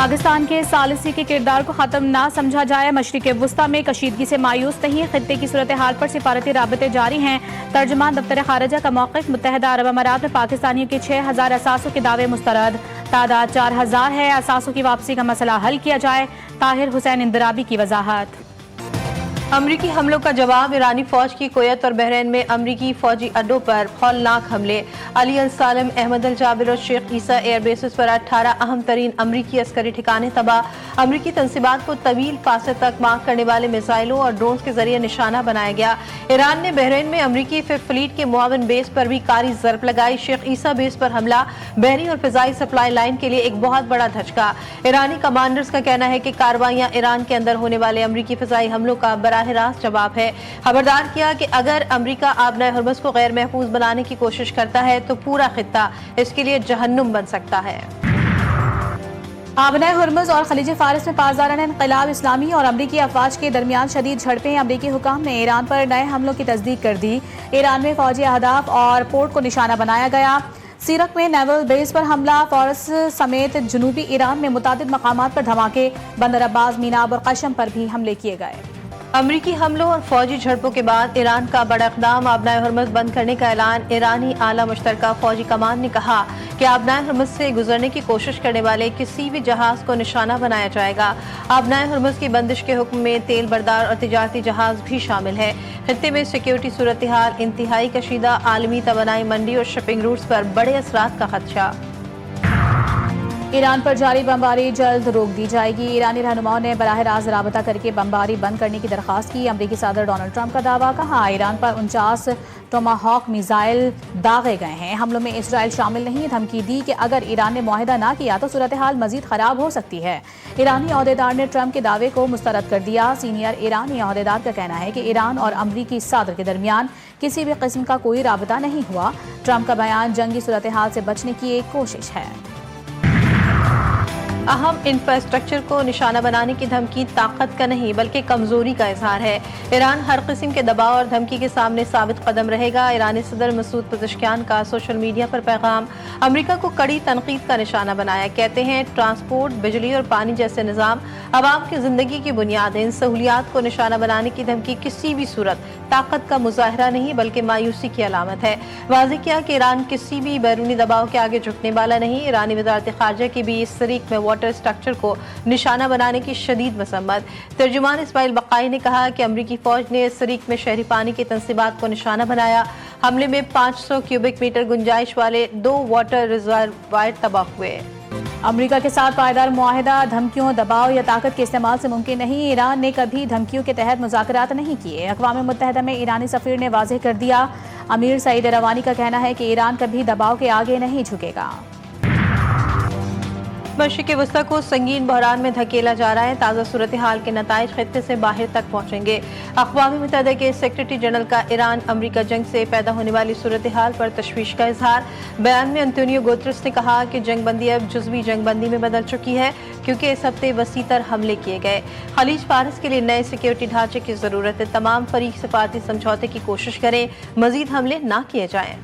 پاکستان کے ثالثی کے کردار کو ختم نہ سمجھا جائے، مشرق وسطی میں کشیدگی سے مایوس نہیں، خطے کی صورتحال پر سفارتی رابطے جاری ہیں۔ ترجمان دفتر خارجہ کا موقف، متحدہ عرب امارات میں پاکستانیوں کے 6000 اثاثوں کے دعوے مسترد، تعداد 4000 ہے، اثاثوں کی واپسی کا مسئلہ حل کیا جائے، طاہر حسین اندرابی کی وضاحت۔ امریکی حملوں کا جواب، ایرانی فوج کی کویت اور بحرین میں امریکی فوجی اڈوں پر ہولناک حملے، علی السالم، احمد الجابر اور شیخ عیسیٰ ایئر بیسز پر 18 اہم ترین امریکی عسکری ٹھکانے تباہ، امریکی تنصیبات کو طویل فاصلے تک مارک کرنے والے میزائلوں اور ڈرونز کے ذریعے نشانہ بنایا گیا۔ ایران نے بحرین میں امریکی ففتھ فلیٹ کے معاون بیس پر بھی کاری ضرب لگائی، شیخ عیسیٰ بیس پر حملہ بحری اور فضائی سپلائی لائن کے لیے ایک بہت بڑا دھچکا۔ ایرانی کمانڈرز کا کہنا ہے کہ کارروائیاں ایران کے اندر ہونے والے امریکی فضائی حملوں کا براہ راست جواب ہے۔ خبردار کیا کہ اگر امریکہ آبنائے ہرمز کو غیر محفوظ بنانے کی کوشش کرتا ہے تو پورا خطہ اس کے لیے جہنم بن سکتا ہے۔ آبنائے ہرمز اور خلیج فارس میں پاسداران انقلاب اسلامی اور امریکی افواج کے درمیان شدید جھڑپیں، امریکی حکام نے ایران پر نئے حملوں کی تصدیق کر دی، ایران میں فوجی اہداف اور پورٹ کو نشانہ بنایا گیا، سیرک میں نیول بیس پر حملہ، فارس سمیت جنوبی ایران میں متعدد مقامات پر دھماکے، بندر عباس، میناب اور قشم پر بھی حملے کیے گئے۔ امریکی حملوں اور فوجی جھڑپوں کے بعد ایران کا بڑا اقدام، آبنائے ہرمز بند کرنے کا اعلان، ایرانی اعلیٰ مشترکہ فوجی کمان نے کہا کہ آبنائے ہرمز سے گزرنے کی کوشش کرنے والے کسی بھی جہاز کو نشانہ بنایا جائے گا۔ آبنائے ہرمز کی بندش کے حکم میں تیل بردار اور تجارتی جہاز بھی شامل ہے۔ خطے میں سیکیورٹی صورتحال انتہائی کشیدہ، عالمی توانائی منڈی اور شپنگ روٹس پر بڑے اثرات کا خدشہ۔ ایران پر جاری بمباری جلد روک دی جائے گی، ایرانی رہنماؤں نے براہ راست رابطہ کر کے بمباری بند کرنے کی درخواست کی، امریکی صدر ڈونلڈ ٹرمپ کا دعویٰ، کہا ایران پر 49 ٹوماہاک میزائل داغے گئے ہیں، حملوں میں اسرائیل شامل نہیں، دھمکی دی کہ اگر ایران نے معاہدہ نہ کیا تو صورتحال مزید خراب ہو سکتی ہے۔ ایرانی عہدیدار نے ٹرمپ کے دعوے کو مسترد کر دیا، سینئر ایرانی عہدیدار کا کہنا ہے کہ ایران اور امریکی صدر کے درمیان کسی بھی قسم کا کوئی رابطہ نہیں ہوا، ٹرمپ کا بیان جنگی صورتحال سے بچنے کی ایک کوشش ہے۔ اہم انفراسٹرکچر کو نشانہ بنانے کی دھمکی طاقت کا نہیں بلکہ کمزوری کا اظہار ہے، ایران ہر قسم کے دباؤ اور دھمکی کے سامنے ثابت قدم رہے گا، ایرانی صدر مسعود پزشکیان کا سوشل میڈیا پر پیغام، امریکہ کو کڑی تنقید کا نشانہ بنایا، کہتے ہیں ٹرانسپورٹ، بجلی اور پانی جیسے نظام عوام کی زندگی کی بنیاد ہیں، ان سہولیات کو نشانہ بنانے کی دھمکی کسی بھی صورت طاقت کا مظاہرہ نہیں بلکہ مایوسی کی علامت ہے۔ واضح کیا کہ ایران کسی بھی بیرونی دباؤ کے آگے جھکنے والا نہیں، ایرانی وزارت خارجہ کی بھی اس طریق میں واٹر اسٹرکچر کو نشانہ بنانے کی شدید مذمت۔ ترجمان اسماعیل بقائی نے کہا کہ امریکی فوج نے اس طریق میں شہری پانی کے تنصیبات کو نشانہ بنایا، حملے میں 500 کیوبک میٹر گنجائش والے 2 واٹر ریزروائر تباہ ہوئے۔ امریکہ کے ساتھ پائیدار معاہدہ دھمکیوں، دباؤ یا طاقت کے استعمال سے ممکن نہیں، ایران نے کبھی دھمکیوں کے تحت مذاکرات نہیں کیے، اقوام متحدہ میں ایرانی سفیر نے واضح کر دیا، امیر سعید روانی کا کہنا ہے کہ ایران کبھی دباؤ کے آگے نہیں جھکے گا۔ مشرق وسطی کو سنگین بحران میں دھکیلا جا رہا ہے، تازہ صورتحال کے نتائج خطے سے باہر تک پہنچیں گے، اقوام متحدہ کے سیکرٹری جنرل کا ایران امریکہ جنگ سے پیدا ہونے والی صورتحال پر تشویش کا اظہار، بیان میں انتونیو گوترس نے کہا کہ جنگ بندی اب جزوی جنگ بندی میں بدل چکی ہے کیونکہ اس ہفتے وسیع تر حملے کیے گئے، خلیج فارس کے لیے نئے سیکیورٹی ڈھانچے کی ضرورت ہے، تمام فریق سفارتی سمجھوتے کی کوشش کریں، مزید حملے نہ کیے جائیں۔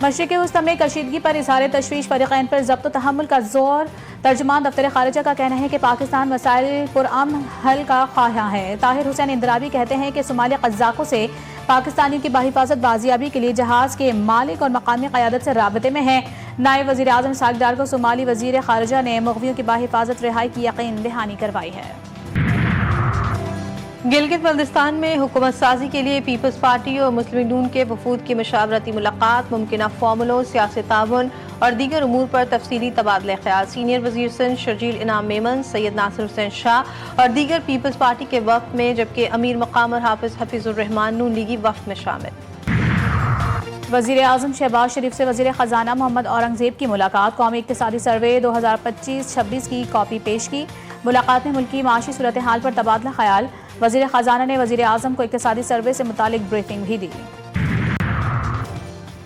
مشرق وسطی میں کشیدگی پر اظہار تشویش، فریقین پر ضبط و تحمل کا زور، ترجمان دفتر خارجہ کا کہنا ہے کہ پاکستان مسائل پرامن حل کا خواہاں ہے، طاہر حسین اندرابی کہتے ہیں کہ صومالی قزاقوں سے پاکستانیوں کی بحفاظت بازیابی کے لیے جہاز کے مالک اور مقامی قیادت سے رابطے میں ہیں، نائب وزیر اعظم ساگدار کو صومالی وزیر خارجہ نے مغویوں کی بحفاظت رہائی کی یقین دہانی کروائی ہے۔ گلگت بلتستان میں حکومت سازی کے لیے پیپلز پارٹی اور مسلم نون کے وفود کی مشاورتی ملاقات، ممکنہ فارمولوں، سیاسی تعاون اور دیگر امور پر تفصیلی تبادلہ خیال، سینئر وزیر سندھ شرجیل انعام میمن، سید ناصر حسین شاہ اور دیگر پیپلز پارٹی کے وفد میں، جبکہ امیر مقام اور حافظ حفیظ الرحمان نون لیگی وفد میں شامل۔ وزیر اعظم شہباز شریف سے وزیر خزانہ محمد اورنگزیب کی ملاقات، قومی اقتصادی سروے 2025-26 کی کاپی پیش کی، ملاقات میں ملکی معاشی صورتحال پر تبادلہ خیال، وزیر خزانہ نے وزیر اعظم کو اقتصادی سروے سے متعلق بریفنگ بھی دی۔